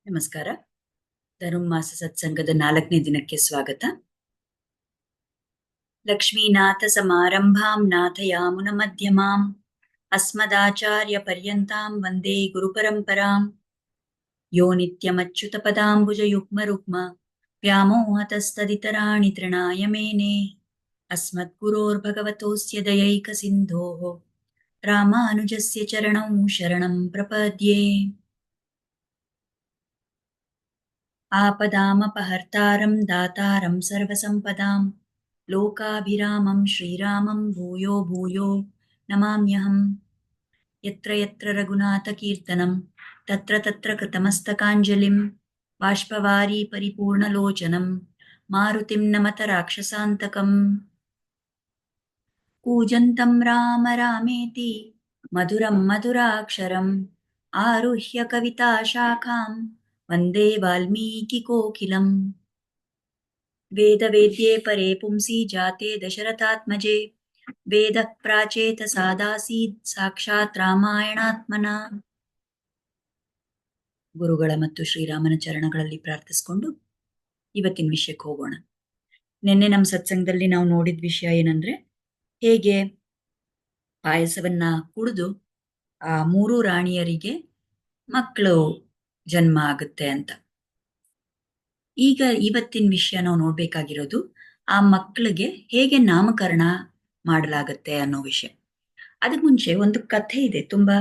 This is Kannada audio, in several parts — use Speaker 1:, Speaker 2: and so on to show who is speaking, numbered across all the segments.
Speaker 1: ನಮಸ್ಕಾರ. ಧನುರ್ಮಾಸ ಸತ್ಸಂಗದ 4ನೇ ದಿನಕ್ಕೆ ಸ್ವಾಗತ. ಲಕ್ಷ್ಮೀನಾಥ ಸಮಾರಂಭಾಂ ನಾಥಯಾಮುನ ಮಧ್ಯಮಾಂ ಅಸ್ಮದಾಚಾರ್ಯ ಪರ್ಯಂತಾಂ ವಂದೇ ಗುರುಪರಂಪರಾಂ. ಯೋ ನಿತ್ಯಮಚ್ಯುತ ಪದಾಂಬುಜ ಯುಗ್ಮ ರುಗ್ಮ ವ್ಯಾಮೋಹತಸ್ತದಿತರಾಣಿ ತೃಣಾಯ ಮೇನೆ. ಅಸ್ಮದ್ಗುರೋರ್ಭಗವತೋಸ್ಯ ದಯೈಕ ಸಿಂಧೋಃ ರಾಮಾನುಜಸ್ಯ ಚರಣೌ ಶರಣಂ ಪ್ರಪದ್ಯೆ. आपदामपहर्तारं दातारं सर्वसम्पदां लोकाभिरामं श्रीरामं भूयो भूयो नमाम्यहम्. यत्र यत्र रघुनाथकीर्तनं तत्र तत्र कृतमस्तकाञ्जलिं बाष्पवारी परिपूर्णलोचनं मारुतिं नमत राक्षसान्तकम्. कूजन्तं राम रामेति मधुरं मधुराक्षरम् आरुह्य कविताशाखां वन्दे वाल्मीकिकोकिलम्. वेदवेद्ये परे पुंसि जाते दशरथात्मजे वेदः प्राचेत सादासीत् साक्षाತ್ ರಾಮಾಯಣಾತ್ಮನ. ಗುರುಗಳ ಮತ್ತು ಶ್ರೀರಾಮನ ಚರಣಗಳಲ್ಲಿ ಪ್ರಾರ್ಥಿಸಿಕೊಂಡು ಇವತ್ತಿನ ವಿಷಯಕ್ಕೆ ಹೋಗೋಣ. ನಿನ್ನೆ ನಮ್ಮ ಸತ್ಸಂಗದಲ್ಲಿ ನಾವು ನೋಡಿದ ವಿಷಯ ಏನಂದ್ರೆ, ಹೇಗೆ ಪಾಯಸವನ್ನ ಕುಡಿದು ಆ 3 ರಾಣಿಯರಿಗೆ ಮಕ್ಕಳು ಜನ್ಮ ಆಗುತ್ತೆ ಅಂತ. ಈಗ ಇವತ್ತಿನ ವಿಷಯ ನಾವು ನೋಡ್ಬೇಕಾಗಿರೋದು, ಆ ಮಕ್ಕಳಿಗೆ ಹೇಗೆ ನಾಮಕರಣ ಮಾಡಲಾಗತ್ತೆ ಅನ್ನೋ ವಿಷಯ. ಅದಕ್ಕೆ ಮುಂಚೆ ಒಂದು ಕಥೆ ಇದೆ, ತುಂಬಾ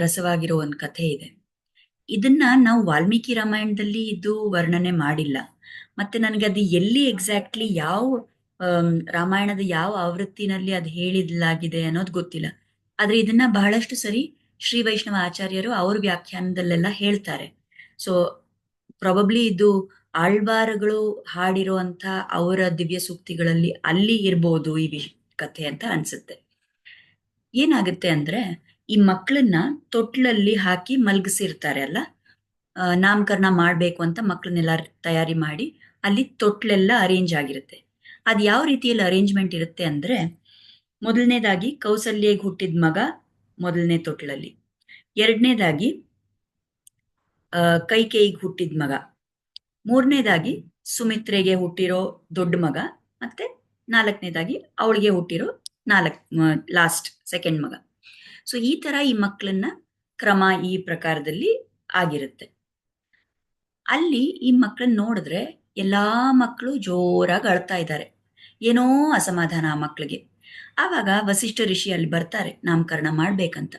Speaker 1: ರಸವಾಗಿರೋ ಒಂದು ಕಥೆ ಇದೆ. ಇದನ್ನ ನಾವು ವಾಲ್ಮೀಕಿ ರಾಮಾಯಣದಲ್ಲಿ ಇದು ವರ್ಣನೆ ಮಾಡಿಲ್ಲ, ಮತ್ತೆ ನನಗೆ ಅದು ಎಲ್ಲಿ ಎಕ್ಸಾಕ್ಟ್ಲಿ ಯಾವ ರಾಮಾಯಣದ ಯಾವ ಆವೃತ್ತಿನಲ್ಲಿ ಅದು ಹೇಳಿದಲಾಗಿದೆ ಅನ್ನೋದು ಗೊತ್ತಿಲ್ಲ. ಆದ್ರೆ ಇದನ್ನ ಬಹಳಷ್ಟು ಸರಿ ಶ್ರೀ ವೈಷ್ಣವ ಆಚಾರ್ಯರು ಅವ್ರ ವ್ಯಾಖ್ಯಾನದಲ್ಲೆಲ್ಲ ಹೇಳ್ತಾರೆ. ಸೊ ಪ್ರಾಬಬ್ಲಿ ಇದು ಆಳ್ವಾರಗಳು ಹಾಡಿರುವಂತ ಅವರ ದಿವ್ಯ ಸೂಕ್ತಿಗಳಲ್ಲಿ ಅಲ್ಲಿ ಇರ್ಬೋದು ಈ ಕಥೆ ಅಂತ ಅನ್ಸುತ್ತೆ. ಏನಾಗುತ್ತೆ ಅಂದ್ರೆ, ಈ ಮಕ್ಕಳನ್ನ ತೊಟ್ಲಲ್ಲಿ ಹಾಕಿ ಮಲಗಿಸಿರ್ತಾರೆ ಅಲ್ಲ, ನಾಮಕರಣ ಮಾಡ್ಬೇಕು ಅಂತ ಮಕ್ಕಳನ್ನೆಲ್ಲ ತಯಾರಿ ಮಾಡಿ ಅಲ್ಲಿ ತೊಟ್ಲೆಲ್ಲ ಅರೇಂಜ್ ಆಗಿರುತ್ತೆ. ಅದ್ ಯಾವ ರೀತಿಯಲ್ಲಿ ಅರೇಂಜ್ಮೆಂಟ್ ಇರುತ್ತೆ ಅಂದ್ರೆ, ಮೊದಲನೇದಾಗಿ ಕೌಸಲ್ಯಗೆ ಹುಟ್ಟಿದ ಮಗ ಮೊದಲನೇ ತೊಟ್ಲಲ್ಲಿ, ಎರಡನೇದಾಗಿ ಕೈಕೇಯಿಗೆ ಹುಟ್ಟಿದ ಮಗ, ಮೂರನೇದಾಗಿ ಸುಮಿತ್ರೆಗೆ ಹುಟ್ಟಿರೋ ದೊಡ್ಡ ಮಗ, ಮತ್ತೆ ನಾಲ್ಕನೇದಾಗಿ ಅವಳಿಗೆ ಹುಟ್ಟಿರೋ ಲಾಸ್ಟ್ ಸೆಕೆಂಡ್ ಮಗ. ಸೊ ಈ ತರ ಈ ಮಕ್ಕಳನ್ನ ಕ್ರಮ ಈ ಪ್ರಕಾರದಲ್ಲಿ ಆಗಿರುತ್ತೆ. ಅಲ್ಲಿ ಈ ಮಕ್ಕಳನ್ನ ನೋಡಿದ್ರೆ ಎಲ್ಲಾ ಮಕ್ಕಳು ಜೋರಾಗಿ ಅಳ್ತಾ ಇದ್ದಾರೆ, ಏನೋ ಅಸಮಾಧಾನ ಆ ಮಕ್ಕಳಿಗೆ. ಆವಾಗ ವಸಿಷ್ಠ ಋಷಿ ಅಲ್ಲಿ ಬರ್ತಾರೆ ನಾಮಕರಣ ಮಾಡ್ಬೇಕಂತ.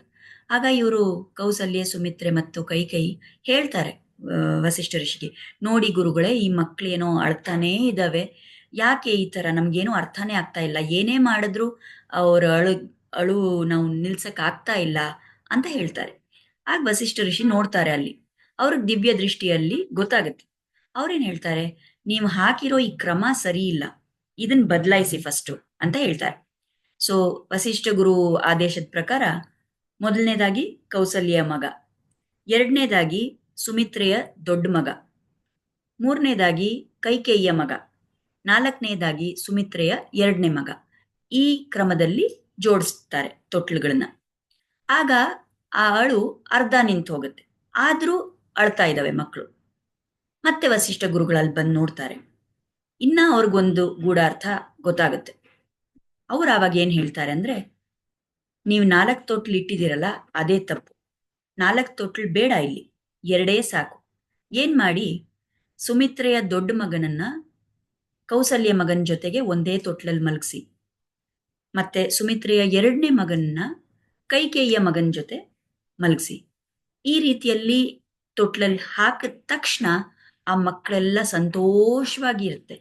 Speaker 1: ಆಗ ಇವರು ಕೌಸಲ್ಯ, ಸುಮಿತ್ರೆ ಮತ್ತು ಕೈಕೇಯಿ ಹೇಳ್ತಾರೆ ವಸಿಷ್ಠ ಋಷಿಗೆ, ನೋಡಿ ಗುರುಗಳೇ, ಈ ಮಕ್ಳು ಏನೋ ಅಳ್ತಾನೇ ಇದ್ದಾವೆ, ಯಾಕೆ ಈ ತರ, ನಮ್ಗೇನೋ ಅರ್ಥನೇ ಆಗ್ತಾ ಇಲ್ಲ, ಏನೇ ಮಾಡಿದ್ರು ಅವ್ರ ಅಳು ನಾವು ನಿಲ್ಸಕ್ ಆಗ್ತಾ ಇಲ್ಲ ಅಂತ ಹೇಳ್ತಾರೆ. ಆಗ ವಸಿಷ್ಠ ಋಷಿ ನೋಡ್ತಾರೆ, ಅಲ್ಲಿ ಅವ್ರಿಗೆ ದಿವ್ಯ ದೃಷ್ಟಿಯಲ್ಲಿ ಗೊತ್ತಾಗುತ್ತೆ. ಅವ್ರೇನ್ ಹೇಳ್ತಾರೆ, ನೀವು ಹಾಕಿರೋ ಈ ಕ್ರಮ ಸರಿ ಇಲ್ಲ, ಇದನ್ ಬದಲಾಯಿಸಿ ಫಸ್ಟು ಅಂತ ಹೇಳ್ತಾರೆ. ಸೊ ವಸಿಷ್ಠ ಗುರು ಆದೇಶದ ಪ್ರಕಾರ ಮೊದಲನೇದಾಗಿ ಕೌಸಲ್ಯ ಮಗ, ಎರಡನೇದಾಗಿ ಸುಮಿತ್ರೆಯ ದೊಡ್ಡ ಮಗ, ಮೂರನೇದಾಗಿ ಕೈಕೇಯಿಯ ಮಗ, ನಾಲ್ಕನೇದಾಗಿ ಸುಮಿತ್ರೆಯ ಎರಡನೇ ಮಗ, ಈ ಕ್ರಮದಲ್ಲಿ ಜೋಡಿಸ್ತಾರೆ ತೊಟ್ಲುಗಳನ್ನ. ಆಗ ಆ ಅಳು ಅರ್ಧ ನಿಂತು ಹೋಗುತ್ತೆ, ಆದ್ರೂ ಅಳ್ತಾ ಇದ್ದಾವೆ ಮಕ್ಕಳು. ಮತ್ತೆ ವಸಿಷ್ಠ ಗುರುಗಳಲ್ಲಿ ಬಂದು ನೋಡ್ತಾರೆ, ಇನ್ನ ಅವ್ರಿಗೊಂದು ಗೂಢಾರ್ಥ ಗೊತ್ತಾಗುತ್ತೆ. ಅವ್ರು ಆವಾಗ ಏನ್ ಹೇಳ್ತಾರೆ ಅಂದ್ರೆ, ನೀವು 4 ತೊಟ್ಲು ಇಟ್ಟಿದ್ದೀರಲ್ಲ ಅದೇ ತಪ್ಪು, 4 ತೊಟ್ಲು ಬೇಡ, ಇಲ್ಲಿ 2 ಸಾಕು. ಏನ್ ಮಾಡಿ, ಸುಮಿತ್ರೆಯ ದೊಡ್ಡ ಮಗನನ್ನ ಕೌಸಲ್ಯ ಮಗನ ಜೊತೆಗೆ ಒಂದೇ ತೊಟ್ಲಲ್ಲಿ ಮಲಗಿಸಿ, ಮತ್ತೆ ಸುಮಿತ್ರೆಯ ಎರಡನೇ ಮಗನನ್ನ ಕೈಕೇಯಿಯ ಮಗನ ಜೊತೆ ಮಲಗಿಸಿ. ಈ ರೀತಿಯಲ್ಲಿ ತೊಟ್ಲಲ್ಲಿ ಹಾಕಿದ ತಕ್ಷಣ ಆ ಮಕ್ಕಳೆಲ್ಲ ಸಂತೋಷವಾಗಿ ಇರುತ್ತೆ,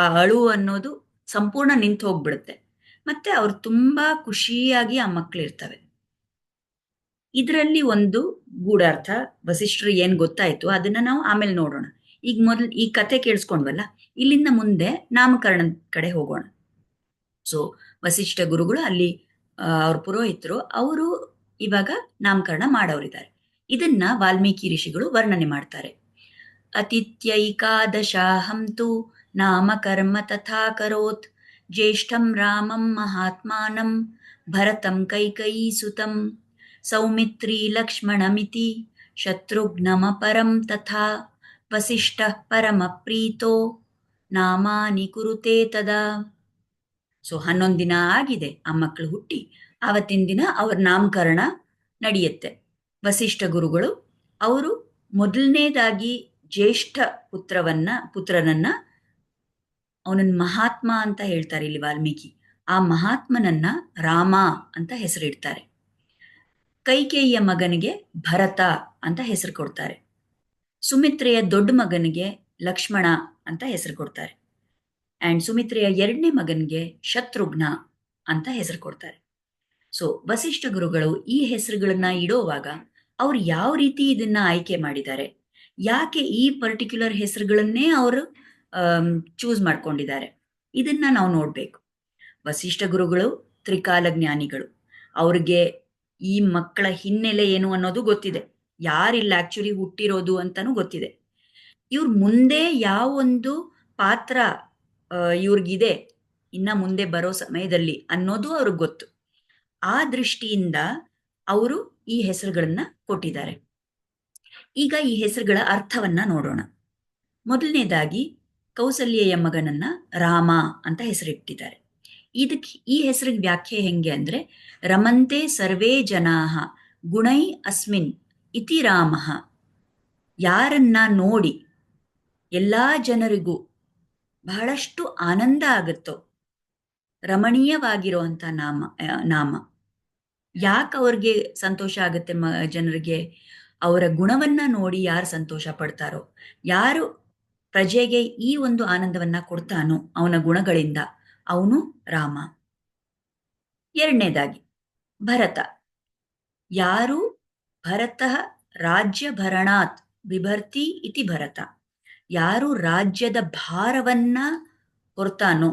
Speaker 1: ಆ ಅಳು ಅನ್ನೋದು ಸಂಪೂರ್ಣ ನಿಂತು ಹೋಗ್ಬಿಡುತ್ತೆ, ಮತ್ತೆ ಅವ್ರು ತುಂಬಾ ಖುಷಿಯಾಗಿ ಆ ಮಕ್ಕಳಿರ್ತವೆ. ಇದರಲ್ಲಿ ಒಂದು ಗೂಢಾರ್ಥ ವಸಿಷ್ಠರು ಏನ್ ಗೊತ್ತಾಯ್ತು ಅದನ್ನ ನಾವು ಆಮೇಲೆ ನೋಡೋಣ. ಈಗ ಮೊದಲು ಈ ಕತೆ ಕೇಳಿಸ್ಕೊಂಡ್ವಲ್ಲ, ಇಲ್ಲಿಂದ ಮುಂದೆ ನಾಮಕರಣದ ಕಡೆ ಹೋಗೋಣ. ಸೊ ವಸಿಷ್ಠ ಗುರುಗಳು ಅಲ್ಲಿ ಅವ್ರ ಪುರೋಹಿತರು, ಅವರು ಇವಾಗ ನಾಮಕರಣ ಮಾಡೋರಿದ್ದಾರೆ. ಇದನ್ನ ವಾಲ್ಮೀಕಿ ಋಷಿಗಳು ವರ್ಣನೆ ಮಾಡ್ತಾರೆ. ಅತಿಥ್ಯೈಕಾದಶಾಹಂ ತು ನಾಮಕರ್ಮ ತಥಾ ಕರೋತ್ ಜ್ಯೇಷ್ಠಂ ರಾಮಂ ಮಹಾತ್ಮಾನಂ ಭರತಂ ಕೈಕಯೀಸುತಂ ಸೌಮಿತ್ರಿ ಲಕ್ಷ್ಮಣಮಿತಿ ಶತ್ರುಘ್ನಮಪರಂ ತಥಾ ವಸಿಷ್ಠಃ ಪರಮಪ್ರೀತೋ ನಾಮಾನಿ ಕುರುತೆ ತದಾ. ಸೊ 11 ದಿನ ಆಗಿದೆ ಆ ಮಕ್ಕಳು ಹುಟ್ಟಿ. ಆವತ್ತಿನ ದಿನ ಅವ್ರ ನಾಮಕರಣ ನಡೆಯುತ್ತೆ. ವಸಿಷ್ಠ ಗುರುಗಳು ಅವರು ಮೊದಲನೇದಾಗಿ ಜ್ಯೇಷ್ಠ ಪುತ್ರನನ್ನ ಅವನನ್ನ ಮಹಾತ್ಮ ಅಂತ ಹೇಳ್ತಾರೆ ಇಲ್ಲಿ ವಾಲ್ಮೀಕಿ. ಆ ಮಹಾತ್ಮನನ್ನ ರಾಮ ಅಂತ ಹೆಸರಿಡ್ತಾರೆ. ಕೈಕೇಯಿಯ ಮಗನಿಗೆ ಭರತ ಅಂತ ಹೆಸರು ಕೊಡ್ತಾರೆ. ಸುಮಿತ್ರೆಯ ದೊಡ್ಡ ಮಗನಿಗೆ ಲಕ್ಷ್ಮಣ ಅಂತ ಹೆಸರು ಕೊಡ್ತಾರೆ. ಅಂಡ್ ಸುಮಿತ್ರೆಯ ಎರಡನೇ ಮಗನಿಗೆ ಶತ್ರುಘ್ನ ಅಂತ ಹೆಸರು ಕೊಡ್ತಾರೆ. ಸೊ ವಸಿಷ್ಠ ಗುರುಗಳು ಈ ಹೆಸರುಗಳನ್ನ ಇಡೋವಾಗ ಅವ್ರು ಯಾವ ರೀತಿ ಇದನ್ನ ಆಯ್ಕೆ ಮಾಡಿದ್ದಾರೆ, ಯಾಕೆ ಈ ಪರ್ಟಿಕ್ಯುಲರ್ ಹೆಸರುಗಳನ್ನೇ ಅವರು ಚೂಸ್ ಮಾಡ್ಕೊಂಡಿದ್ದಾರೆ, ಇದನ್ನ ನಾವು ನೋಡ್ಬೇಕು. ವಸಿಷ್ಠ ಗುರುಗಳು ತ್ರಿಕಾಲ ಜ್ಞಾನಿಗಳು. ಅವ್ರಿಗೆ ಈ ಮಕ್ಕಳ ಹಿನ್ನೆಲೆ ಏನು ಅನ್ನೋದು ಗೊತ್ತಿದೆ, ಯಾರಿಲ್ಲ ಆಕ್ಚುಲಿ ಹುಟ್ಟಿರೋದು ಅಂತಾನು ಗೊತ್ತಿದೆ. ಇವ್ರ ಮುಂದೆ ಯಾವ ಒಂದು ಪಾತ್ರ ಇವ್ರಿಗಿದೆ ಇನ್ನ ಮುಂದೆ ಬರೋ ಸಮಯದಲ್ಲಿ ಅನ್ನೋದು ಅವ್ರಿಗೆ ಗೊತ್ತು. ಆ ದೃಷ್ಟಿಯಿಂದ ಅವರು ಈ ಹೆಸರುಗಳನ್ನ ಕೊಟ್ಟಿದ್ದಾರೆ. ಈಗ ಈ ಹೆಸರುಗಳ ಅರ್ಥವನ್ನ ನೋಡೋಣ. ಮೊದಲನೇದಾಗಿ ಕೌಸಲ್ಯೆಯ ಮಗನನ್ನ ರಾಮ ಅಂತ ಹೆಸರಿಟ್ಟಿದ್ದಾರೆ. ಈ ಹೆಸರಿಗೆ ವ್ಯಾಖ್ಯೆ ಹೆಂಗೆ ಅಂದ್ರೆ, ರಮಂತೆ ಸರ್ವೇ ಜನಾಹ ಗುಣೈ ಅಸ್ಮಿನ್ ಇತಿ ರಾಮಃ. ಯಾರನ್ನ ನೋಡಿ ಎಲ್ಲಾ ಜನರಿಗೂ ಬಹಳಷ್ಟು ಆನಂದ ಆಗುತ್ತೋ ರಮಣೀಯವಾಗಿರುವಂತ ನಾಮ. ಯಾಕೆ ಅವ್ರಿಗೆ ಸಂತೋಷ ಆಗುತ್ತೆ ಜನರಿಗೆ? ಅವರ ಗುಣವನ್ನ ನೋಡಿ ಯಾರು ಸಂತೋಷ ಪಡ್ತಾರೋ, ಯಾರು ಪ್ರಜೆಗೆ ಈ ಒಂದು ಆನಂದವನ್ನ ಕೊಡ್ತಾನೋ ಅವನ ಗುಣಗಳಿಂದ, ಅವನು ರಾಮ. ಎರಡನೇದಾಗಿ ಭರತ. ಯಾರು ಭರತ ರಾಜ್ಯ ಭರಣಾತ್ ಬಿಭರ್ತಿ ಇತಿ ಭರತ. ಯಾರು ರಾಜ್ಯದ ಭಾರವನ್ನ ಹೊರ್ತಾನೋ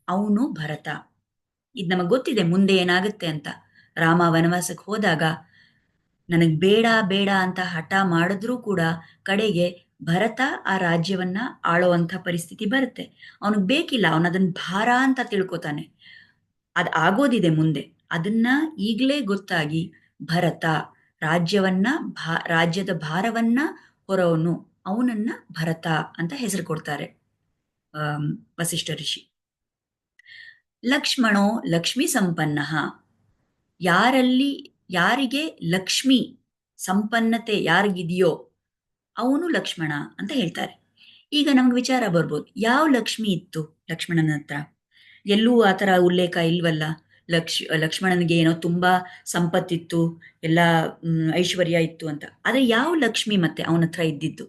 Speaker 1: ಅವನು ಭರತ. ಇದು ನಮಗ್ ಗೊತ್ತಿದೆ ಮುಂದೆ ಏನಾಗುತ್ತೆ ಅಂತ. ರಾಮ ವನವಾಸಕ್ಕೆ ಹೋದಾಗ ನನಗ್ ಬೇಡ ಬೇಡ ಅಂತ ಹಠ ಮಾಡಿದ್ರೂ ಕೂಡ ಕಡೆಗೆ ಭರತ ಆ ರಾಜ್ಯವನ್ನ ಆಳುವಂತ ಪರಿಸ್ಥಿತಿ ಬರುತ್ತೆ. ಅವನಿಗೆ ಬೇಕಿಲ್ಲ, ಅವನದನ್ನ ಭಾರ ಅಂತ ತಿಳ್ಕೊತಾನೆ. ಅದ್ ಆಗೋದಿದೆ ಮುಂದೆ. ಅದನ್ನ ಈಗಲೇ ಗೊತ್ತಾಗಿ ಭರತ ರಾಜ್ಯದ ಭಾರವನ್ನ ಹೊರವನು, ಅವನನ್ನ ಭರತ ಅಂತ ಹೆಸರು ಕೊಡ್ತಾರೆ ವಸಿಷ್ಠ ಋಷಿ. ಲಕ್ಷ್ಮಣೋ ಲಕ್ಷ್ಮಿ ಸಂಪನ್ನ. ಯಾರಿಗೆ ಲಕ್ಷ್ಮಿ ಸಂಪನ್ನತೆ ಯಾರಿಗಿದೆಯೋ ಅವನು ಲಕ್ಷ್ಮಣ ಅಂತ ಹೇಳ್ತಾರೆ. ಈಗ ನಮ್ಗೆ ವಿಚಾರ ಬರ್ಬೋದು, ಯಾವ ಲಕ್ಷ್ಮಿ ಇತ್ತು ಲಕ್ಷ್ಮಣನ ಹತ್ರ? ಎಲ್ಲೂ ಆ ಥರ ಉಲ್ಲೇಖ ಇಲ್ವಲ್ಲ. ಲಕ್ಷ್ಮಣನಿಗೆ ಏನೋ ತುಂಬಾ ಸಂಪತ್ತಿತ್ತು, ಎಲ್ಲ ಐಶ್ವರ್ಯ ಇತ್ತು ಅಂತ. ಆದ್ರೆ ಯಾವ ಲಕ್ಷ್ಮಿ ಮತ್ತೆ ಅವನ ಹತ್ರ ಇದ್ದಿದ್ದು?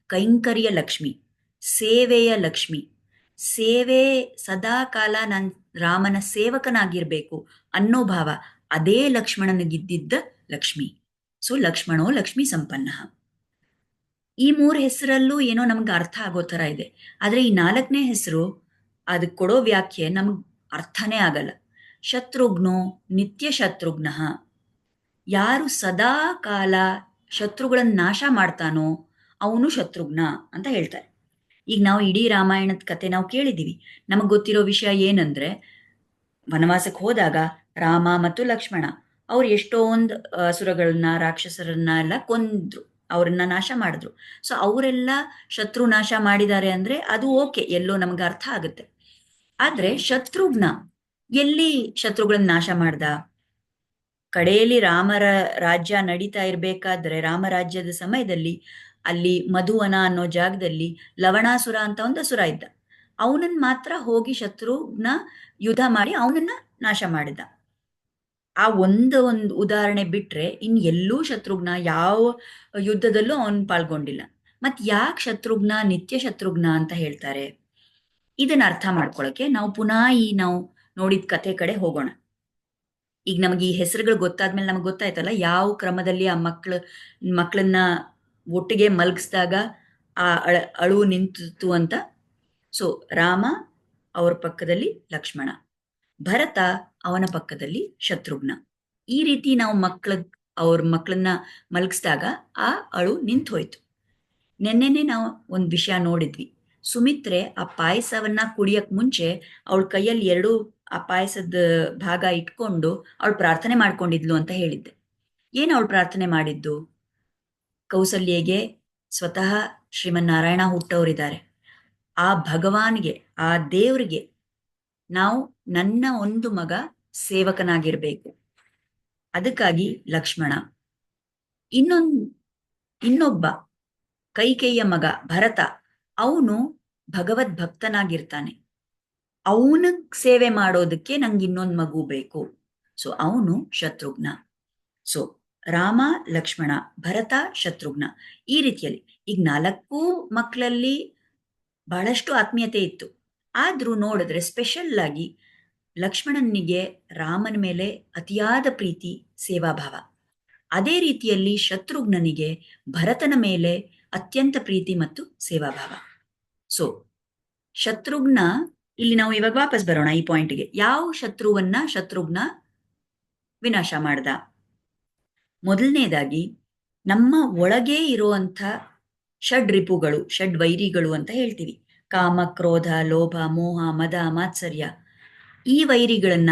Speaker 1: ಕೈಂಕರ್ಯ ಲಕ್ಷ್ಮಿ, ಸೇವೆಯ ಲಕ್ಷ್ಮಿ. ಸೇವೆ ಸದಾ ಕಾಲ ನಾನು ರಾಮನ ಸೇವಕನಾಗಿರ್ಬೇಕು ಅನ್ನೋ ಭಾವ, ಅದೇ ಲಕ್ಷ್ಮಣನಿಗಿದ್ದಿದ್ದ ಲಕ್ಷ್ಮಿ. ಸೊ ಲಕ್ಷ್ಮಣೋ ಲಕ್ಷ್ಮಿ ಸಂಪನ್ನ. ಈ 3 ಹೆಸರಲ್ಲೂ ಏನೋ ನಮ್ಗೆ ಅರ್ಥ ಆಗೋ ತರ ಇದೆ. ಆದ್ರೆ ಈ 4ನೇ ಹೆಸರು ಅದಕ್ಕೆ ಕೊಡೋ ವ್ಯಾಖ್ಯೆ ನಮ್ಗೆ ಅರ್ಥನೇ ಆಗಲ್ಲ. ಶತ್ರುಘ್ನೋ ನಿತ್ಯ ಶತ್ರುಘ್ನ. ಯಾರು ಸದಾ ಕಾಲ ಶತ್ರುಗಳನ್ನ ನಾಶ ಮಾಡ್ತಾನೋ ಅವನು ಶತ್ರುಘ್ನ ಅಂತ ಹೇಳ್ತಾರೆ. ಈಗ ನಾವು ಇಡೀ ರಾಮಾಯಣದ ಕತೆ ನಾವು ಕೇಳಿದೀವಿ. ನಮಗ್ ಗೊತ್ತಿರೋ ವಿಷಯ ಏನಂದ್ರೆ, ವನವಾಸಕ್ಕೆ ಹೋದಾಗ ರಾಮ ಮತ್ತು ಲಕ್ಷ್ಮಣ ಅವ್ರು ಎಷ್ಟೊಂದು ಅಸುರಗಳನ್ನ ರಾಕ್ಷಸರನ್ನ ಎಲ್ಲ ಕೊಂದ್ರು, ಅವ್ರನ್ನ ನಾಶ ಮಾಡಿದ್ರು. ಸೊ ಅವರೆಲ್ಲ ಶತ್ರು ನಾಶ ಮಾಡಿದ್ದಾರೆ ಅಂದ್ರೆ ಅದು ಓಕೆ, ಎಲ್ಲೋ ನಮ್ಗೆ ಅರ್ಥ ಆಗುತ್ತೆ. ಆದ್ರೆ ಶತ್ರುಘ್ನ ಎಲ್ಲಿ ಶತ್ರುಗಳನ್ನ ನಾಶ ಮಾಡ್ದ? ಕಡೆಯಲ್ಲಿ ರಾಮರ ರಾಜ್ಯ ನಡೀತಾ ಇರ್ಬೇಕಾದ್ರೆ, ರಾಮರಾಜ್ಯದ ಸಮಯದಲ್ಲಿ ಅಲ್ಲಿ ಮಧುವನ ಅನ್ನೋ ಜಾಗದಲ್ಲಿ ಲವಣಾಸುರ ಅಂತ ಒಂದು ಅಸುರ ಇದ್ದ. ಅವನನ್ನ ಮಾತ್ರ ಹೋಗಿ ಶತ್ರುಘ್ನ ಯುದ್ಧ ಮಾಡಿ ಅವನನ್ನ ನಾಶ ಮಾಡಿದ. ಆ ಒಂದು ಉದಾಹರಣೆ ಬಿಟ್ರೆ ಇನ್ ಎಲ್ಲೂ ಶತ್ರುಘ್ನ ಯಾವ ಯುದ್ಧದಲ್ಲೂ ಅವನ್ ಪಾಲ್ಗೊಂಡಿಲ್ಲ. ಮತ್ ಯಾಕೆ ಶತ್ರುಘ್ನ ನಿತ್ಯ ಶತ್ರುಘ್ನ ಅಂತ ಹೇಳ್ತಾರೆ? ಇದನ್ನ ಅರ್ಥ ಮಾಡ್ಕೊಳಕ್ಕೆ ನಾವು ಪುನಃ ನಾವು ನೋಡಿದ ಕಥೆ ಕಡೆ ಹೋಗೋಣ. ಈಗ ನಮಗೆ ಈ ಹೆಸರುಗಳು ಗೊತ್ತಾದ್ಮೇಲೆ ನಮ್ಗೆ ಗೊತ್ತಾಯ್ತಲ್ಲ ಯಾವ ಕ್ರಮದಲ್ಲಿ ಆ ಮಕ್ಕಳನ್ನ ಒಟ್ಟಿಗೆ ಮಲಗಿಸಿದಾಗ ಆ ಅಳು ನಿಂತಿತು ಅಂತ. ಸೊ ರಾಮ ಅವ್ರ ಪಕ್ಕದಲ್ಲಿ ಲಕ್ಷ್ಮಣ, ಭರತ ಅವನ ಪಕ್ಕದಲ್ಲಿ ಶತ್ರುಘ್ನ. ಈ ರೀತಿ ನಾವು ಅವ್ರ ಮಕ್ಕಳನ್ನ ಮಲಗಿಸಿದಾಗ ಆ ಅಳು ನಿಂತು ಹೋಯ್ತು. ನೆನ್ನೆನೆ ನಾವು ಒಂದು ವಿಷಯ ನೋಡಿದ್ವಿ. ಸುಮಿತ್ರೆ ಆ ಪಾಯಸವನ್ನ ಕುಡಿಯಕ್ ಮುಂಚೆ ಅವಳ ಕೈಯಲ್ಲಿ 2 ಆ ಪಾಯಸದ ಭಾಗ ಇಟ್ಕೊಂಡು ಅವಳು ಪ್ರಾರ್ಥನೆ ಮಾಡ್ಕೊಂಡಿದ್ಲು ಅಂತ ಹೇಳಿದ್ದೆ. ಏನ್ ಅವಳು ಪ್ರಾರ್ಥನೆ ಮಾಡಿದ್ದು? ಕೌಸಲ್ಯಗೆ ಸ್ವತಃ ಶ್ರೀಮನ್ನಾರಾಯಣ ಹುಟ್ಟವರಿದ್ದಾರೆ. ಆ ಭಗವಾನ್ಗೆ, ಆ ದೇವರಿಗೆ ನಾವು ನನ್ನ ಒಂದು ಮಗ ಸೇವಕನಾಗಿರ್ಬೇಕು. ಅದಕ್ಕಾಗಿ ಲಕ್ಷ್ಮಣ. ಇನ್ನೊಬ್ಬ ಕೈಕೇಯಿಯ ಮಗ ಭರತ, ಅವನು ಭಗವದ್ ಭಕ್ತನಾಗಿರ್ತಾನೆ. ಅವನ ಸೇವೆ ಮಾಡೋದಕ್ಕೆ ನಂಗೆ ಇನ್ನೊಂದು ಮಗು ಬೇಕು. ಸೊ ಅವನು ಶತ್ರುಘ್ನ. ಸೊ ರಾಮ, ಲಕ್ಷ್ಮಣ, ಭರತ, ಶತ್ರುಘ್ನ, ಈ ರೀತಿಯಲ್ಲಿ. ಈಗ 4 ಮಕ್ಕಳಲ್ಲಿ ಬಹಳಷ್ಟು ಆತ್ಮೀಯತೆ ಇತ್ತು. ಆದ್ರೂ ನೋಡಿದ್ರೆ ಸ್ಪೆಷಲ್ ಆಗಿ ಲಕ್ಷ್ಮಣನಿಗೆ ರಾಮನ ಮೇಲೆ ಅತಿಯಾದ ಪ್ರೀತಿ, ಸೇವಾಭಾವ. ಅದೇ ರೀತಿಯಲ್ಲಿ ಶತ್ರುಘ್ನನಿಗೆ ಭರತನ ಮೇಲೆ ಅತ್ಯಂತ ಪ್ರೀತಿ ಮತ್ತು ಸೇವಾಭಾವ. ಸೊ ಶತ್ರುಘ್ನ, ಇಲ್ಲಿ ನಾವು ಇವಾಗ ವಾಪಸ್ ಬರೋಣ ಈ ಪಾಯಿಂಟ್ಗೆ. ಯಾವ ಶತ್ರುಘ್ನ ವಿನಾಶ ಮಾಡ್ದ? ಮೊದಲನೇದಾಗಿ ನಮ್ಮ ಒಳಗೆ ಇರುವಂಥ ಷಡ್ರಿಪುಗಳು, ಷಡ್ವೈರಿಗಳು ಅಂತ ಹೇಳ್ತೀವಿ. ಕಾಮ, ಕ್ರೋಧ, ಲೋಭ, ಮೋಹ, ಮದ, ಮಾತ್ಸರ್ಯ, ಈ ವೈರಿಗಳನ್ನ,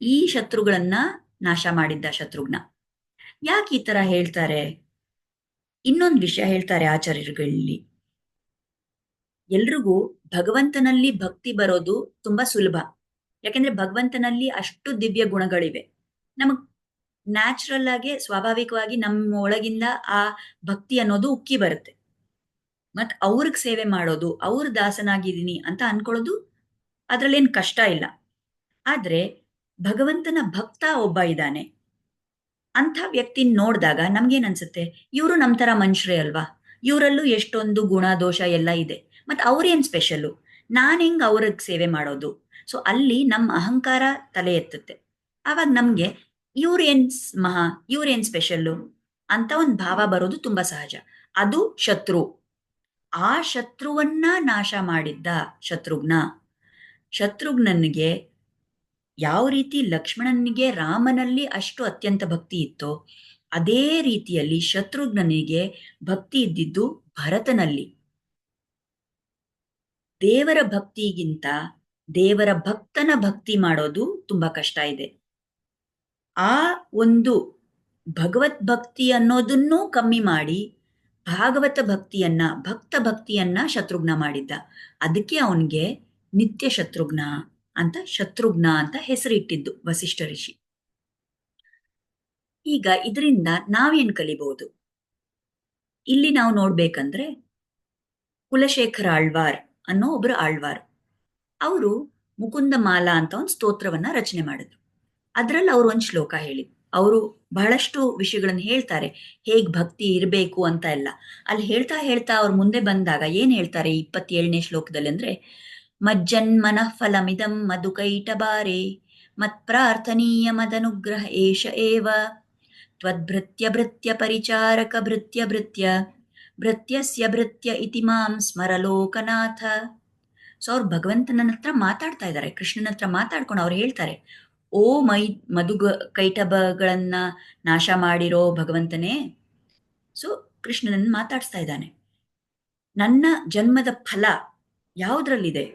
Speaker 1: ಈ ಶತ್ರುಗಳನ್ನ ನಾಶ ಮಾಡಿದ್ದ ಶತ್ರುಘ್ನ. ಯಾಕೆ ಈ ತರ ಹೇಳ್ತಾರೆ? ಇನ್ನೊಂದು ವಿಷಯ ಹೇಳ್ತಾರೆ ಆಚಾರ್ಯರುಗಳಲ್ಲಿ. ಎಲ್ರಿಗೂ ಭಗವಂತನಲ್ಲಿ ಭಕ್ತಿ ಬರೋದು ತುಂಬಾ ಸುಲಭ. ಯಾಕೆಂದ್ರೆ ಭಗವಂತನಲ್ಲಿ ಅಷ್ಟು ದಿವ್ಯ ಗುಣಗಳಿವೆ. ನಮಗ್ ನ್ಯಾಚುರಲ್ ಆಗಿ, ಸ್ವಾಭಾವಿಕವಾಗಿ ನಮ್ಮ ಒಳಗಿಂದ ಆ ಭಕ್ತಿ ಅನ್ನೋದು ಉಕ್ಕಿ ಬರುತ್ತೆ. ಮತ್ ಅವ್ರಿಗೆ ಸೇವೆ ಮಾಡೋದು, ಅವ್ರ ದಾಸನಾಗಿದ್ದೀನಿ ಅಂತ ಅನ್ಕೊಳ್ಳೋದು ಅದ್ರಲ್ಲೇನ್ ಕಷ್ಟ ಇಲ್ಲ. ಆದ್ರೆ ಭಗವಂತನ ಭಕ್ತ ಒಬ್ಬ ಇದ್ದಾನೆ, ಅಂಥ ವ್ಯಕ್ತಿ ನೋಡಿದಾಗ ನಮ್ಗೇನ್ ಅನ್ಸುತ್ತೆ? ಇವರು ನಮ್ ತರ ಮನುಷ್ಯರೇ ಅಲ್ವಾ, ಇವರಲ್ಲೂ ಎಷ್ಟೊಂದು ಗುಣ ದೋಷ ಎಲ್ಲ ಇದೆ, ಮತ್ ಅವ್ರೇನ್ ಸ್ಪೆಷಲ್ಲು, ನಾನ್ ಹೆಂಗ್ ಅವ್ರಿಗೆ ಸೇವೆ ಮಾಡೋದು? ಸೊ ಅಲ್ಲಿ ನಮ್ಮ ಅಹಂಕಾರ ತಲೆ ಎತ್ತುತ್ತೆ. ಆವಾಗ ನಮ್ಗೆ ಇವ್ರೇನ್ ಇವ್ರೇನ್ ಸ್ಪೆಷಲ್ಲು ಅಂತ ಒಂದು ಭಾವ ಬರೋದು ತುಂಬಾ ಸಹಜ. ಅದು ಶತ್ರು. ಆ ಶತ್ರುವನ್ನ ನಾಶ ಮಾಡಿದ್ದ ಶತ್ರುಘ್ನನಿಗೆ ಯಾವ ರೀತಿ ಲಕ್ಷ್ಮಣನಿಗೆ ರಾಮನಲ್ಲಿ ಅಷ್ಟು ಅತ್ಯಂತ ಭಕ್ತಿ ಇತ್ತೋ, ಅದೇ ರೀತಿಯಲ್ಲಿ ಶತ್ರುಘ್ನನಿಗೆ ಭಕ್ತಿ ಇದ್ದಿದ್ದು ಭರತನಲ್ಲಿ. ದೇವರ ಭಕ್ತಿಗಿಂತ ದೇವರ ಭಕ್ತನ ಭಕ್ತಿ ಮಾಡೋದು ತುಂಬಾ ಕಷ್ಟ ಇದೆ. ಆ ಒಂದು ಭಗವತ್ ಭಕ್ತಿ ಅನ್ನೋದನ್ನೂ ಕಮ್ಮಿ ಮಾಡಿ ಭಾಗವತ ಭಕ್ತಿಯನ್ನ, ಭಕ್ತ ಭಕ್ತಿಯನ್ನ ಶತ್ರುಘ್ನ ಮಾಡಿದ್ದ. ಅದಕ್ಕೆ ಅವನಿಗೆ ನಿತ್ಯ ಶತ್ರುಘ್ನ ಅಂತ ಹೆಸರಿಟ್ಟಿದ್ದು ವಸಿಷ್ಠ ಋಷಿ. ಈಗ ಇದರಿಂದ ನಾವೇನ್ ಕಲಿಬಹುದು? ಇಲ್ಲಿ ನಾವು ನೋಡ್ಬೇಕಂದ್ರೆ, ಕುಲಶೇಖರ ಆಳ್ವಾರ್ ಅನ್ನೋ ಒಬ್ರು ಆಳ್ವಾರ್, ಅವರು ಮುಕುಂದ ಮಾಲಾ ಅಂತ ಒಂದು ಸ್ತೋತ್ರವನ್ನ ರಚನೆ ಮಾಡಿದ್ರು. ಅದ್ರಲ್ಲಿ ಅವ್ರು ಒಂದು ಶ್ಲೋಕ ಹೇಳಿ, ಅವರು ಬಹಳಷ್ಟು ವಿಷಯಗಳನ್ನ ಹೇಳ್ತಾರೆ, ಹೇಗ್ ಭಕ್ತಿ ಇರಬೇಕು ಅಂತ ಎಲ್ಲ. ಅಲ್ಲಿ ಹೇಳ್ತಾ ಹೇಳ್ತಾ ಅವ್ರು ಮುಂದೆ ಬಂದಾಗ ಏನ್ ಹೇಳ್ತಾರೆ 27ನೇ ಶ್ಲೋಕದಲ್ಲಿ ಅಂದ್ರೆ, ಮಜ್ಜನ್ಮನಃ ಫಲಮಿದಂ ಮಧುಕೈಟಬಾರೆ ಮತ್ಪ್ರಾರ್ಥನೀಯ ಮದನುಗ್ರಹ ಏಷ ಏವ ತ್ವದ್ಭೃತ್ಯ ಭೃತ್ಯ ಪರಿಚಾರಕ ಭೃತ್ಯಸ್ಯ ಭೃತ್ಯ ಇತಿ ಮಾಂ ಸ್ಮರ ಲೋಕನಾಥ. ಸೊ ಅವ್ರು ಭಗವಂತನ ಹತ್ರ ಮಾತಾಡ್ತಾ ಇದ್ದಾರೆ, ಕೃಷ್ಣನ ಹತ್ರ ಮಾತಾಡ್ಕೊಂಡು ಅವ್ರು ಹೇಳ್ತಾರೆ, ಓ ಮಧು ಕೈಟಭಗಳನ್ನ ನಾಶ ಮಾಡಿರೋ ಭಗವಂತನೇ. ಸೊ ಕೃಷ್ಣನನ್ನ ಮಾತಾಡ್ಸ್ತಾ ಇದ್ದಾನೆ, ನನ್ನ ಜನ್ಮದ ಫಲ ಯಾವುದ್ರಲ್ಲಿದೆ,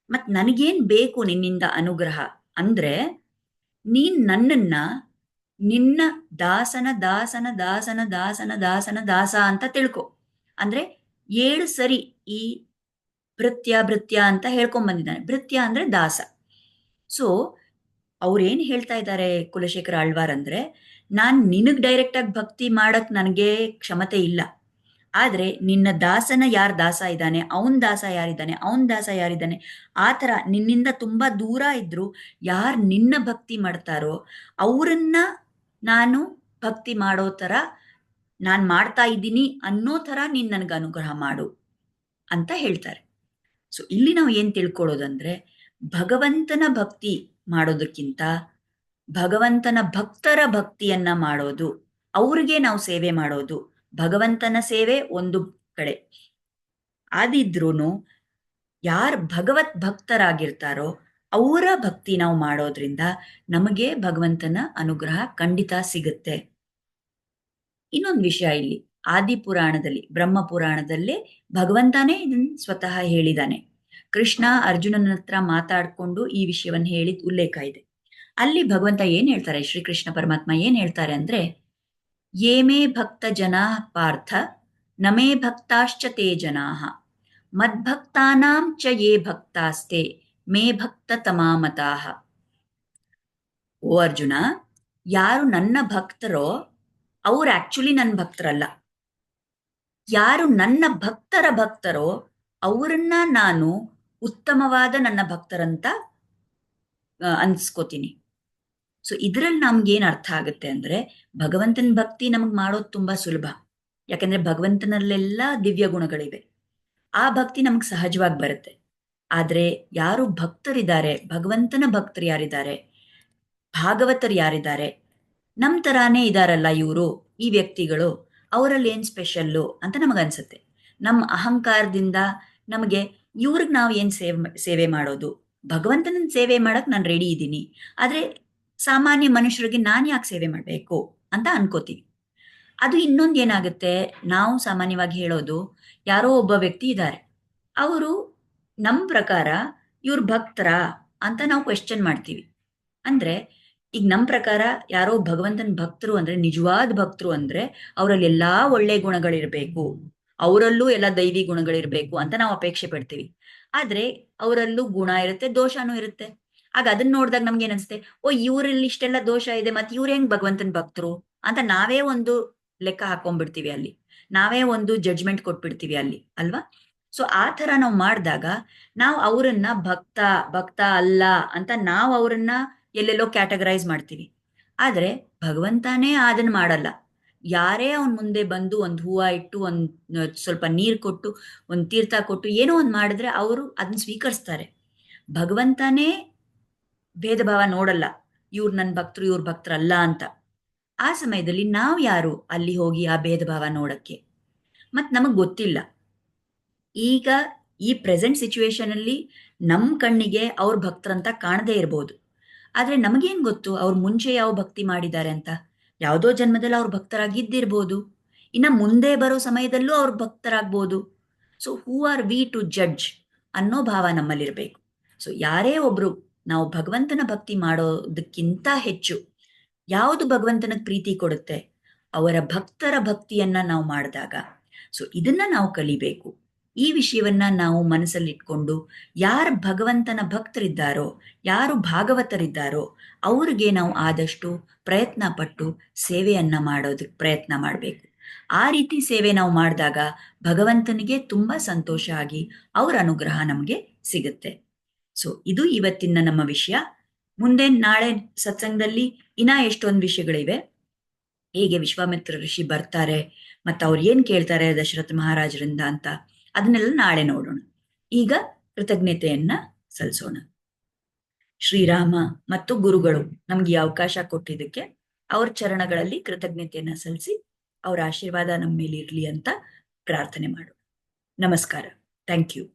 Speaker 1: ಮತ್ ನನಗೇನ್ ಬೇಕು ನಿನ್ನಿಂದ ಅನುಗ್ರಹ ಅಂದ್ರೆ, ನೀನ್ ನನ್ನನ್ನ ನಿನ್ನ ದಾಸನ ದಾಸನ ದಾಸನ ದಾಸನ ದಾಸನ ದಾಸ ಅಂತ ತಿಳ್ಕೊ. ಅಂದ್ರೆ 7 ಸರಿ ಈ ಭೃತ್ಯ ಅಂತ ಹೇಳ್ಕೊಂಡ್ ಬಂದಿದ್ದಾನೆ. ಭೃತ್ಯ ಅಂದ್ರೆ ದಾಸ. ಸೊ ಅವ್ರೇನ್ ಹೇಳ್ತಾ ಇದ್ದಾರೆ ಕುಲಶೇಖರ ಆಳ್ವಾರ್ ಅಂದ್ರೆ, ನಾನ್ ನಿನಗ್ ಡೈರೆಕ್ಟ್ ಆಗಿ ಭಕ್ತಿ ಮಾಡಕ್ ನನಗೆ ಕ್ಷಮತೆ ಇಲ್ಲ, ಆದ್ರೆ ನಿನ್ನ ದಾಸನ ಯಾರ್ ದಾಸ ಇದ್ದಾನೆ, ಅವನ್ ದಾಸ ಯಾರಿದ್ದಾನೆ, ಆ ತರ ನಿನ್ನಿಂದ ತುಂಬಾ ದೂರ ಇದ್ರು ಯಾರ್ ನಿನ್ನ ಭಕ್ತಿ ಮಾಡ್ತಾರೋ ಅವರನ್ನ ನಾನು ಭಕ್ತಿ ಮಾಡೋ ತರ ನಾನ್ ಮಾಡ್ತಾ ಇದ್ದೀನಿ ಅನ್ನೋ ತರ ನೀನ್ ನನ್ಗೆ ಅನುಗ್ರಹ ಮಾಡು ಅಂತ ಹೇಳ್ತಾರೆ. ಸೊ ಇಲ್ಲಿ ನಾವು ಏನ್ ತಿಳ್ಕೊಳ್ಳೋದಂದ್ರೆ, ಭಗವಂತನ ಭಕ್ತಿ ಮಾಡೋದಕ್ಕಿಂತ ಭಗವಂತನ ಭಕ್ತರ ಭಕ್ತಿಯನ್ನ ಮಾಡೋದು, ಅವ್ರಿಗೆ ನಾವು ಸೇವೆ ಮಾಡೋದು. ಭಗವಂತನ ಸೇವೆ ಒಂದು ಕಡೆ ಆದಿದ್ರೂನು ಯಾರ್ ಭಗವತ್ ಭಕ್ತರಾಗಿರ್ತಾರೋ ಅವರ ಭಕ್ತಿ ನಾವು ಮಾಡೋದ್ರಿಂದ ನಮಗೆ ಭಗವಂತನ ಅನುಗ್ರಹ ಖಂಡಿತ ಸಿಗುತ್ತೆ. ಇನ್ನೊಂದು ವಿಷಯ, ಇಲ್ಲಿ ಆದಿಪುರಾಣದಲ್ಲಿ, ಬ್ರಹ್ಮ ಪುರಾಣದಲ್ಲೇ ಭಗವಂತನೇ ಇದನ್ನ ಸ್ವತಃ ಹೇಳಿದಾನೆ. ಕೃಷ್ಣ ಅರ್ಜುನನ ಹತ್ರ ಮಾತಾಡ್ಕೊಂಡು ಈ ವಿಷಯವನ್ನ ಹೇಳಿದ ಉಲ್ಲೇಖ ಇದೆ. ಅಲ್ಲಿ ಭಗವಂತ ಏನ್ ಹೇಳ್ತಾರೆ, ಶ್ರೀಕೃಷ್ಣ ಪರಮಾತ್ಮ ಏನ್ ಹೇಳ್ತಾರೆ ಅಂದ್ರೆ, ಯೇ ಮೇ ಭಕ್ತ ಜನಾ ಪಾರ್ಥ ನ ಮೇ ಭಕ್ತಾಶ್ಚ ತೇ ಜನಾಃ ಮದ್ಭಕ್ತಾನಾಂ ಚ ಯೇ ಭಕ್ತಾಸ್ತೆ ಮೇ ಭಕ್ತ ತಮಾಮತಾಃ. ಓ ಅರ್ಜುನ, ಯಾರು ನನ್ನ ಭಕ್ತರೋ ಅವ್ರು ಆಕ್ಚುಲಿ ನನ್ನ ಭಕ್ತರಲ್ಲ. ಯಾರು ನನ್ನ ಭಕ್ತರ ಭಕ್ತರೋ ಅವರನ್ನ ನಾನು ಉತ್ತಮವಾದ ನನ್ನ ಭಕ್ತರಂತ ಅನ್ಸ್ಕೋತೀನಿ. ಸೊ ಇದ್ರಲ್ಲಿ ನಮ್ಗೇನ್ ಅರ್ಥ ಆಗುತ್ತೆ ಅಂದ್ರೆ, ಭಗವಂತನ ಭಕ್ತಿ ನಮಗ್ ಮಾಡೋದು ತುಂಬಾ ಸುಲಭ. ಯಾಕಂದ್ರೆ ಭಗವಂತನಲ್ಲೆಲ್ಲ ದಿವ್ಯ ಗುಣಗಳಿವೆ. ಆ ಭಕ್ತಿ ನಮಗ್ ಸಹಜವಾಗಿ ಬರುತ್ತೆ. ಆದ್ರೆ ಯಾರು ಭಕ್ತರಿದ್ದಾರೆ, ಭಗವಂತನ ಭಕ್ತರು ಯಾರಿದ್ದಾರೆ, ಭಾಗವತರು ಯಾರಿದ್ದಾರೆ, ನಮ್ ತರಾನೇ ಇದಾರಲ್ಲ ಇವರು, ಈ ವ್ಯಕ್ತಿಗಳು, ಅವರಲ್ಲಿ ಏನ್ ಸ್ಪೆಷಲ್ಲು ಅಂತ ನಮಗನ್ಸುತ್ತೆ. ನಮ್ಮ ಅಹಂಕಾರದಿಂದ ನಮಗೆ ಇವ್ರಿಗೆ ನಾವು ಏನ್ ಸೇವೆ ಮಾಡೋದು, ಭಗವಂತನ ಸೇವೆ ಮಾಡಕ್ ನಾನು ರೆಡಿ ಇದ್ದೀನಿ, ಆದ್ರೆ ಸಾಮಾನ್ಯ ಮನುಷ್ಯರಿಗೆ ನಾನು ಯಾಕೆ ಸೇವೆ ಮಾಡಬೇಕು ಅಂತ ಅನ್ಕೋತೀವಿ. ಅದು ಇನ್ನೊಂದು ಏನಾಗುತ್ತೆ, ನಾವು ಸಾಮಾನ್ಯವಾಗಿ ಹೇಳೋದು, ಯಾರೋ ಒಬ್ಬ ವ್ಯಕ್ತಿ ಇದ್ದಾರೆ, ಅವರು ನಮ್ಮ ಪ್ರಕಾರ ಇವ್ರ ಭಕ್ತರ ಅಂತ ನಾವು ಕ್ವೆಶ್ಚನ್ ಮಾಡ್ತೀವಿ. ಅಂದ್ರೆ ಈಗ ನಮ್ಮ ಪ್ರಕಾರ ಯಾರೋ ಭಗವಂತನ ಭಕ್ತರು ಅಂದ್ರೆ, ನಿಜವಾದ ಭಕ್ತರು ಅಂದ್ರೆ ಅವರಲ್ಲಿ ಎಲ್ಲಾ ಒಳ್ಳೆ ಗುಣಗಳಿರ್ಬೇಕು, ಅವರಲ್ಲೂ ಎಲ್ಲ ದೈವಿ ಗುಣಗಳಿರ್ಬೇಕು ಅಂತ ನಾವು ಅಪೇಕ್ಷೆ ಪಡ್ತೀವಿ. ಆದ್ರೆ ಅವರಲ್ಲೂ ಗುಣ ಇರುತ್ತೆ, ದೋಷನೂ ಇರುತ್ತೆ. ಆಗ ಅದನ್ನ ನೋಡಿದಾಗ ನಮ್ಗೆ ಏನ್ ಓ ಇವರಲ್ಲಿ ಇಷ್ಟೆಲ್ಲ ದೋಷ ಇದೆ, ಮತ್ತೆ ಇವ್ರ ಹೆಂಗ್ ಭಗವಂತನ ಭಕ್ತರು ಅಂತ ನಾವೇ ಒಂದು ಲೆಕ್ಕ ಹಾಕೊಂಡ್ಬಿಡ್ತೀವಿ ಅಲ್ಲಿ, ನಾವೇ ಒಂದು ಜಡ್ಜ್ಮೆಂಟ್ ಕೊಟ್ಬಿಡ್ತೀವಿ ಅಲ್ಲಿ, ಅಲ್ವಾ? ಸೊ ಆ ತರ ನಾವು ಮಾಡಿದಾಗ ನಾವು ಅವರನ್ನ ಭಕ್ತ ಭಕ್ತ ಅಲ್ಲ ಅಂತ ನಾವು ಅವರನ್ನ ಎಲ್ಲೆಲ್ಲೋ ಕ್ಯಾಟಗರೈಸ್ ಮಾಡ್ತೀವಿ. ಆದ್ರೆ ಭಗವಂತನೇ ಅದನ್ನ ಮಾಡಲ್ಲ. ಯಾರೇ ಅವನ್ ಮುಂದೆ ಬಂದು ಒಂದ್ ಹೂವ ಇಟ್ಟು, ಒಂದ್ ಸ್ವಲ್ಪ ನೀರ್ ಕೊಟ್ಟು, ಒಂದ್ ತೀರ್ಥ ಕೊಟ್ಟು, ಏನೋ ಒಂದ್ ಮಾಡಿದ್ರೆ ಅವರು ಅದನ್ನ ಸ್ವೀಕರಿಸ್ತಾರೆ. ಭಗವಂತನೇ ಭೇದ ಭಾವ ನೋಡಲ್ಲ, ಇವ್ರು ನನ್ನ ಭಕ್ತರು ಇವ್ರ ಭಕ್ತರಲ್ಲ ಅಂತ. ಆ ಸಮಯದಲ್ಲಿ ನಾವ್ ಯಾರು ಅಲ್ಲಿ ಹೋಗಿ ಆ ಭೇದ ಭಾವ ನೋಡಕ್ಕೆ? ಮತ್ ನಮಗ್ ಗೊತ್ತಿಲ್ಲ. ಈಗ ಈ ಪ್ರೆಸೆಂಟ್ ಸಿಚುವೇಶನ್ ಅಲ್ಲಿ ನಮ್ ಕಣ್ಣಿಗೆ ಅವ್ರ ಭಕ್ತರಂತ ಕಾಣದೇ ಇರ್ಬೋದು. ಆದ್ರೆ ನಮಗೇನ್ ಗೊತ್ತು ಅವ್ರು ಮುಂಚೆ ಯಾವ ಭಕ್ತಿ ಮಾಡಿದ್ದಾರೆ ಅಂತ? ಯಾವುದೋ ಜನ್ಮದಲ್ಲಿ ಅವ್ರ ಭಕ್ತರಾಗಿದ್ದಿರ್ಬೋದು, ಇನ್ನ ಮುಂದೆ ಬರೋ ಸಮಯದಲ್ಲೂ ಅವ್ರ ಭಕ್ತರಾಗ್ಬೋದು. So who are we to judge ಅನ್ನೋ ಭಾವ ನಮ್ಮಲ್ಲಿರ್ಬೇಕು. ಸೊ ಯಾರೇ ಒಬ್ರು ನಾವು ಭಗವಂತನ ಭಕ್ತಿ ಮಾಡೋದಕ್ಕಿಂತ ಹೆಚ್ಚು ಯಾವುದು ಭಗವಂತನ ಪ್ರೀತಿ ಕೊಡುತ್ತೆ, ಅವರ ಭಕ್ತರ ಭಕ್ತಿಯನ್ನ ನಾವು ಮಾಡಿದಾಗ, ಸೊ ಇದನ್ನ ನಾವು ಕಲಿಬೇಕು. ಈ ವಿಷಯವನ್ನ ನಾವು ಮನಸ್ಸಲ್ಲಿಟ್ಕೊಂಡು ಯಾರು ಭಗವಂತನ ಭಕ್ತರಿದ್ದಾರೋ, ಯಾರು ಭಾಗವತರಿದ್ದಾರೋ ಅವ್ರಿಗೆ ನಾವು ಆದಷ್ಟು ಪ್ರಯತ್ನ ಪಟ್ಟು ಸೇವೆಯನ್ನ ಮಾಡೋದಕ್ಕೆ ಪ್ರಯತ್ನ ಮಾಡಬೇಕು. ಆ ರೀತಿ ಸೇವೆ ನಾವು ಮಾಡಿದಾಗ ಭಗವಂತನಿಗೆ ತುಂಬಾ ಸಂತೋಷ ಆಗಿ ಅವರ ಅನುಗ್ರಹ ನಮಗೆ ಸಿಗುತ್ತೆ. ಸೊ ಇದು ಇವತ್ತಿನ ನಮ್ಮ ವಿಷಯ. ಮುಂದೆ ನಾಳೆ ಸತ್ಸಂಗದಲ್ಲಿ ಇನ್ನ ಎಷ್ಟೊಂದು ವಿಷಯಗಳಿವೆ. ಹೇಗೆ ವಿಶ್ವಾಮಿತ್ರ ಋಷಿ ಬರ್ತಾರೆ, ಮತ್ತು ಅವ್ರು ಏನ್ ಕೇಳ್ತಾರೆ ದಶರಥ ಮಹಾರಾಜರಿಂದ ಅಂತ, ಅದನ್ನೆಲ್ಲ ನಾಳೆ ನೋಡೋಣ. ಈಗ ಕೃತಜ್ಞತೆಯನ್ನ ಸಲ್ಲಿಸೋಣ. ಶ್ರೀರಾಮ ಮತ್ತು ಗುರುಗಳು ನಮ್ಗೆ ಈ ಅವಕಾಶ ಕೊಟ್ಟಿದ್ದಕ್ಕೆ ಅವ್ರ ಚರಣಗಳಲ್ಲಿ ಕೃತಜ್ಞತೆಯನ್ನ ಸಲ್ಲಿಸಿ ಅವರ ಆಶೀರ್ವಾದ ನಮ್ಮ ಮೇಲೆ ಇರ್ಲಿ ಅಂತ ಪ್ರಾರ್ಥನೆ ಮಾಡೋಣ. ನಮಸ್ಕಾರ. Thank you.